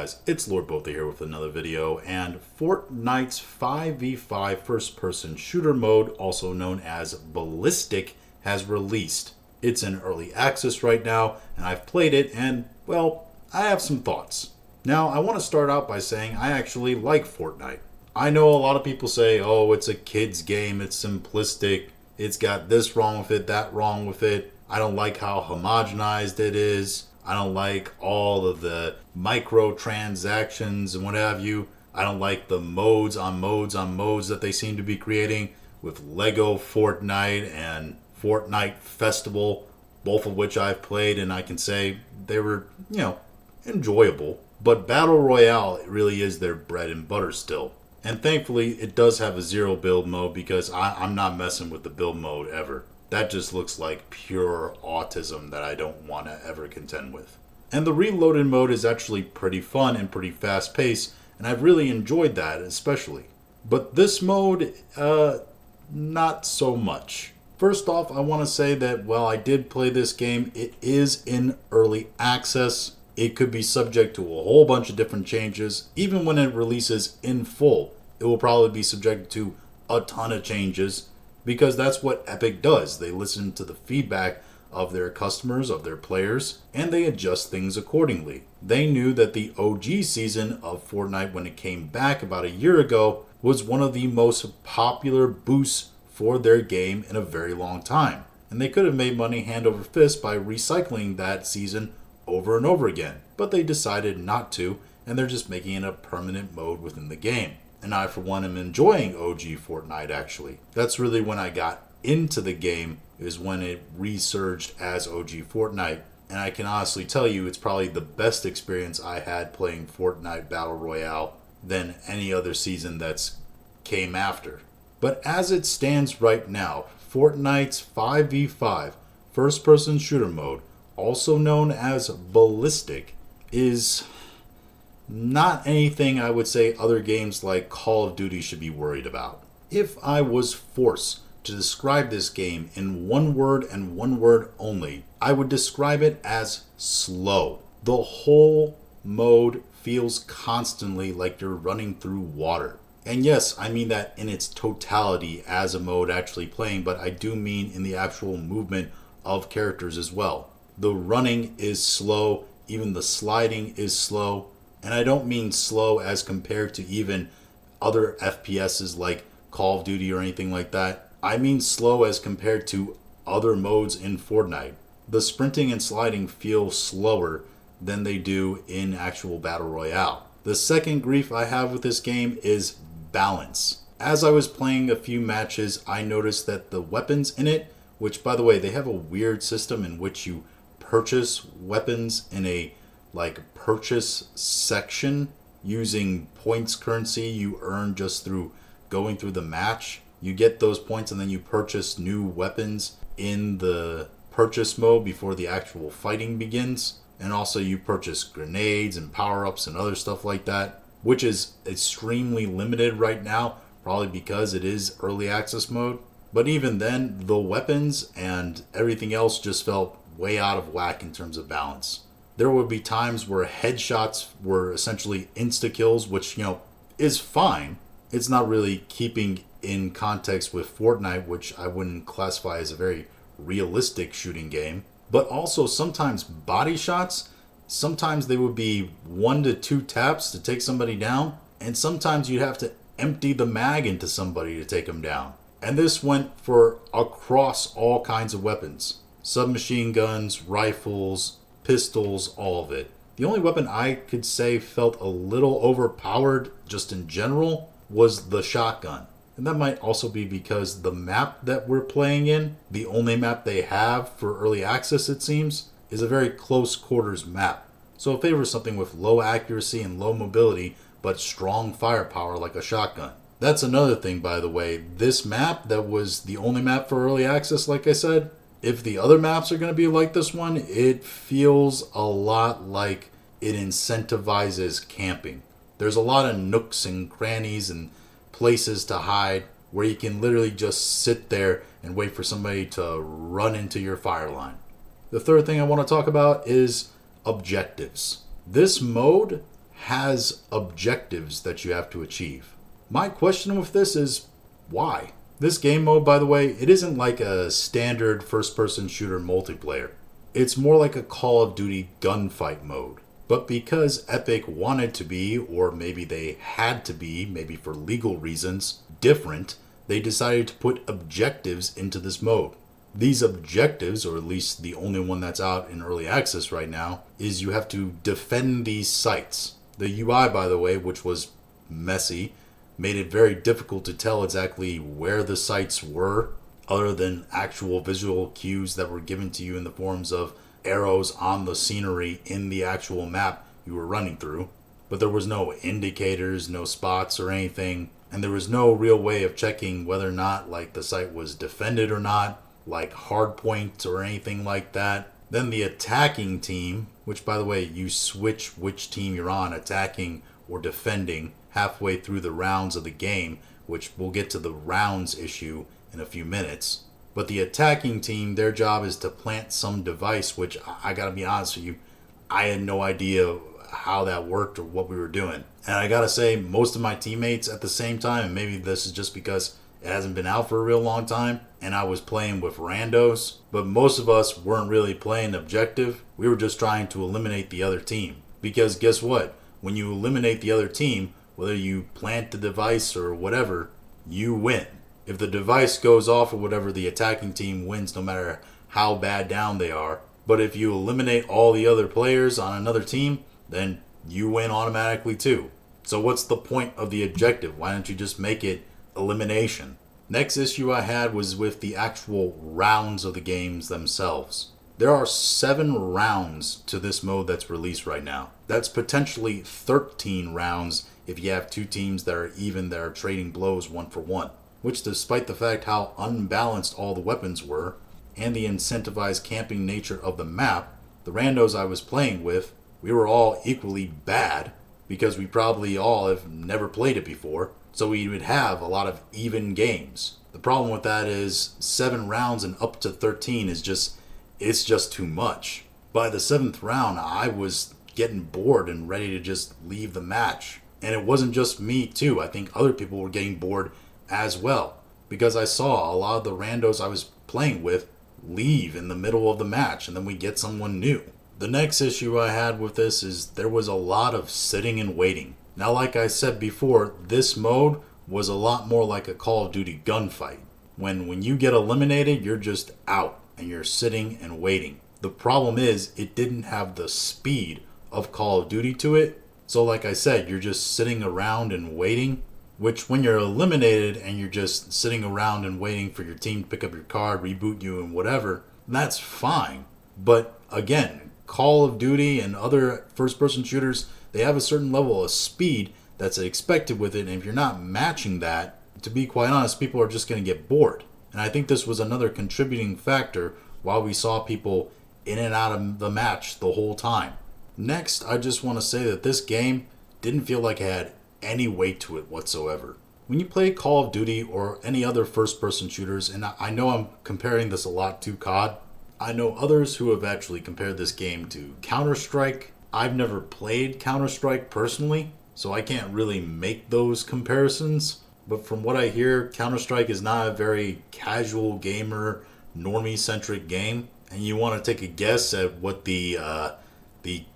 guys, it's Lord Botha here with another video, and Fortnite's 5v5 first-person shooter mode, also known as Ballistic, has released. It's in early access right now, and I've played it, and, well, I have some thoughts. Now, I want to start out by saying I actually like Fortnite. I know a lot of people say, oh, it's a kid's game, it's simplistic, it's got this wrong with it, that wrong with it. I don't like how homogenized it is. I don't like all of the microtransactions and what have you. I don't like the modes on modes on modes that they seem to be creating with Lego Fortnite and Fortnite Festival, both of which I've played, and I can say they were, enjoyable. But Battle Royale really is their bread and butter still. And thankfully, it does have a zero build mode because I'm not messing with the build mode ever. That just looks like pure autism that I don't want to ever contend with. And the reloaded mode is actually pretty fun and pretty fast paced, and I've really enjoyed that especially. But this mode, not so much. First off, I want to say that while I did play this game, it is in early access. It could be subject to a whole bunch of different changes. Even when it releases in full, it will probably be subject to a ton of changes. Because that's what Epic does. They listen to the feedback of their customers, of their players, and they adjust things accordingly. They knew that the OG season of Fortnite, when it came back about a year ago, was one of the most popular boosts for their game in a very long time. And they could have made money hand over fist by recycling that season over and over again. But they decided not to, and they're just making it a permanent mode within the game. And I, for one, am enjoying OG Fortnite, actually. That's really when I got into the game, is when it resurged as OG Fortnite. And I can honestly tell you, it's probably the best experience I had playing Fortnite Battle Royale than any other season that's came after. But as it stands right now, Fortnite's 5v5 first-person shooter mode, also known as Ballistic, is not anything I would say other games like Call of Duty should be worried about. If I was forced to describe this game in one word and one word only, I would describe it as slow. The whole mode feels constantly like you're running through water. And yes, I mean that in its totality as a mode actually playing, but I do mean in the actual movement of characters as well. The running is slow, even the sliding is slow. And I don't mean slow as compared to even other FPSs like Call of Duty or anything like that. I mean slow as compared to other modes in Fortnite. The sprinting and sliding feel slower than they do in actual Battle Royale. The second grief I have with this game is balance. As I was playing a few matches, I noticed that the weapons in it, which by the way, they have a weird system in which you purchase weapons in a purchase section using points currency you earn just through going through the match. You get those points and then you purchase new weapons in the purchase mode before the actual fighting begins. And also you purchase grenades and power-ups and other stuff like that, which is extremely limited right now, probably because it is early access mode. But even then, the weapons and everything else just felt way out of whack in terms of balance. There would be times where headshots were essentially insta-kills, which, is fine. It's not really keeping in context with Fortnite, which I wouldn't classify as a very realistic shooting game. But also sometimes body shots, sometimes they would be 1 to 2 taps to take somebody down, and sometimes you'd have to empty the mag into somebody to take them down. And this went for across all kinds of weapons. Submachine guns, rifles, pistols, all of it. The only weapon I could say felt a little overpowered just in general was the shotgun. And that might also be because the map that we're playing in, the only map they have for early access it seems, is a very close quarters map. So it favors something with low accuracy and low mobility, but strong firepower like a shotgun. That's another thing, by the way. This map that was the only map for early access, like I said, if the other maps are going to be like this one, it feels a lot like it incentivizes camping. There's a lot of nooks and crannies and places to hide where you can literally just sit there and wait for somebody to run into your fire line. The third thing I want to talk about is objectives. This mode has objectives that you have to achieve. My question with this is, why? This game mode, by the way, it isn't like a standard first-person shooter multiplayer. It's more like a Call of Duty gunfight mode. But because Epic wanted to be, or maybe they had to be, maybe for legal reasons, different, they decided to put objectives into this mode. These objectives, or at least the only one that's out in early access right now, is you have to defend these sites. The UI, by the way, which was messy, made it very difficult to tell exactly where the sites were, other than actual visual cues that were given to you in the forms of arrows on the scenery in the actual map you were running through. But there was no indicators, no spots or anything, and there was no real way of checking whether or not like the site was defended or not, like hard points or anything like that. Then the attacking team, which by the way, you switch which team you're on, attacking or defending, halfway through the rounds of the game, which we'll get to the rounds issue in a few minutes. But the attacking team, their job is to plant some device, which I gotta be honest with you, I had no idea how that worked or what we were doing. And I gotta say, most of my teammates at the same time, and maybe this is just because it hasn't been out for a real long time, and I was playing with randos, but most of us weren't really playing objective. We were just trying to eliminate the other team. Because guess what? When you eliminate the other team, whether you plant the device or whatever, you win. If the device goes off or whatever, the attacking team wins no matter how bad down they are. But if you eliminate all the other players on another team, then you win automatically too. So what's the point of the objective? Why don't you just make it elimination? Next issue I had was with the actual rounds of the games themselves. There are 7 rounds to this mode that's released right now. That's potentially 13 rounds if you have 2 teams that are even, that are trading blows 1 for 1. Which, despite the fact how unbalanced all the weapons were, and the incentivized camping nature of the map, the randos I was playing with, we were all equally bad, because we probably all have never played it before, so we would have a lot of even games. The problem with that is 7 rounds and up to 13 is it's just too much. By the 7th round, I was getting bored and ready to just leave the match. And it wasn't just me too, I think other people were getting bored as well, because I saw a lot of the randos I was playing with leave in the middle of the match, and then we get someone new. The next issue I had with this is there was a lot of sitting and waiting. Now, like I said before, this mode was a lot more like a Call of Duty gunfight. When you get eliminated, you're just out and you're sitting and waiting. The problem is it didn't have the speed of Call of Duty to it. So like I said, you're just sitting around and waiting, which when you're eliminated and you're just sitting around and waiting for your team to pick up your card, reboot you and whatever, that's fine. But again, Call of Duty and other first-person shooters, they have a certain level of speed that's expected with it, and if you're not matching that, to be quite honest, people are just going to get bored. And I think this was another contributing factor why we saw people in and out of the match the whole time. Next, I just want to say that this game didn't feel like it had any weight to it whatsoever. When you play Call of Duty or any other first-person shooters, and I know I'm comparing this a lot to COD, I know others who have actually compared this game to Counter-Strike. I've never played Counter-Strike personally, so I can't really make those comparisons. But from what I hear, Counter-Strike is not a very casual gamer, normie-centric game. And you want to take a guess at what the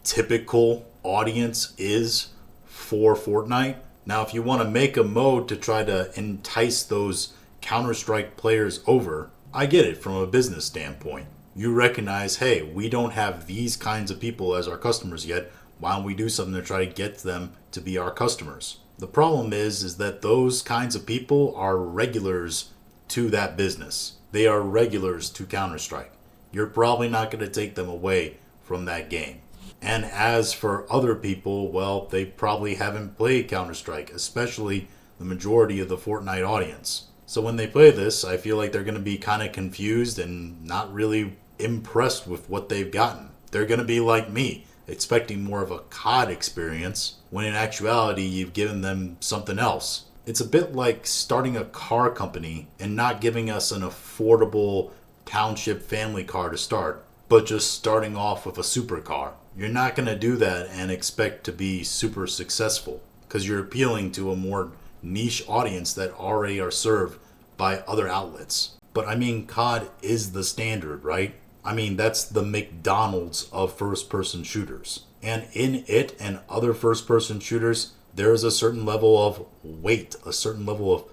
typical audience is for Fortnite? Now, if you want to make a mode to try to entice those Counter-Strike players over, I get it from a business standpoint. You recognize, hey, we don't have these kinds of people as our customers yet. Why don't we do something to try to get them to be our customers? The problem is that those kinds of people are regulars to that business. They are regulars to Counter-Strike. You're probably not going to take them away from that game. And as for other people, well, they probably haven't played Counter-Strike, especially the majority of the Fortnite audience. So when they play this, I feel like they're going to be kind of confused and not really impressed with what they've gotten. They're going to be like me, expecting more of a COD experience, when in actuality you've given them something else. It's a bit like starting a car company and not giving us an affordable township family car to start, but just starting off with a supercar. You're not going to do that and expect to be super successful because you're appealing to a more niche audience that already are served by other outlets. But I mean, COD is the standard, right? I mean, that's the McDonald's of first-person shooters. And in it and other first-person shooters, there is a certain level of weight, a certain level of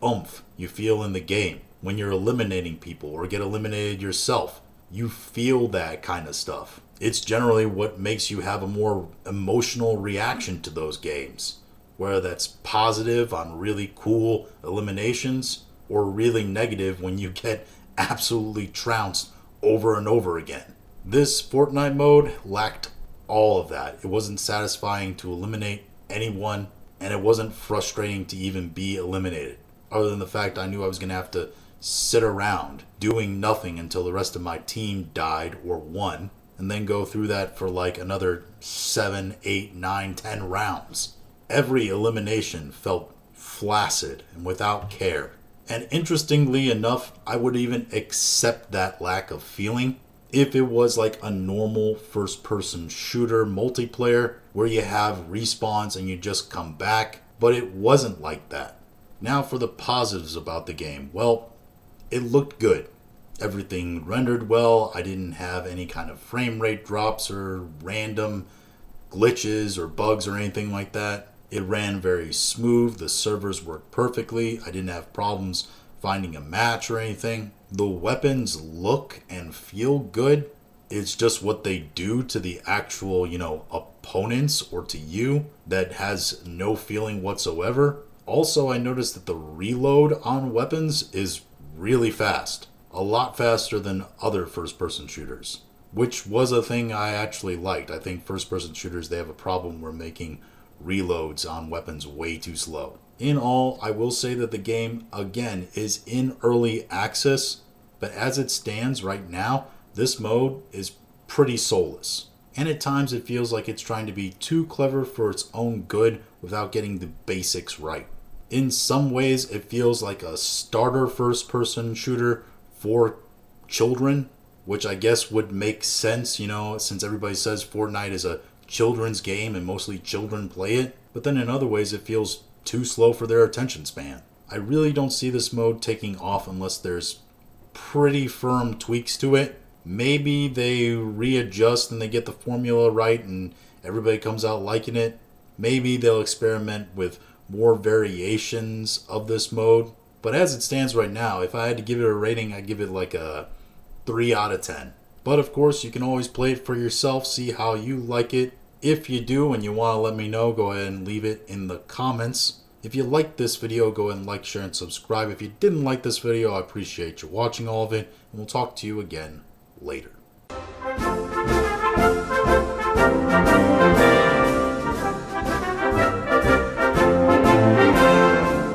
oomph you feel in the game. When you're eliminating people or get eliminated yourself, you feel that kind of stuff. It's generally what makes you have a more emotional reaction to those games. Whether that's positive on really cool eliminations or really negative when you get absolutely trounced over and over again. This Fortnite mode lacked all of that. It wasn't satisfying to eliminate anyone, and it wasn't frustrating to even be eliminated. Other than the fact I knew I was going to have to sit around doing nothing until the rest of my team died or won, and then go through that for like another 7, 8, 9, 10 rounds. Every elimination felt flaccid and without care. And interestingly enough, I would even accept that lack of feeling if it was like a normal first-person shooter multiplayer where you have respawns and you just come back, but it wasn't like that. Now for the positives about the game. Well, it looked good. Everything rendered well. I didn't have any kind of frame rate drops or random glitches or bugs or anything like that. It ran very smooth. The servers worked perfectly. I didn't have problems finding a match or anything. The weapons look and feel good. It's just what they do to the actual, opponents or to you that has no feeling whatsoever. Also, I noticed that the reload on weapons is really fast. A lot faster than other first-person shooters, which was a thing I actually liked. I think first-person shooters, they have a problem where making reloads on weapons way too slow. In all, I will say that the game, again, is in early access, but as it stands right now, this mode is pretty soulless. And at times it feels like it's trying to be too clever for its own good without getting the basics right. In some ways, it feels like a starter first-person shooter for children, which I guess would make sense, since everybody says Fortnite is a children's game and mostly children play it. But then in other ways, it feels too slow for their attention span. I really don't see this mode taking off unless there's pretty firm tweaks to it. Maybe they readjust and they get the formula right and everybody comes out liking it. Maybe they'll experiment with more variations of this mode. But as it stands right now, if I had to give it a rating, I'd give it like a 3 out of 10. But of course, you can always play it for yourself, see how you like it. If you do and you want to let me know, go ahead and leave it in the comments. If you liked this video, go ahead and like, share, and subscribe. If you didn't like this video, I appreciate you watching all of it, and we'll talk to you again later.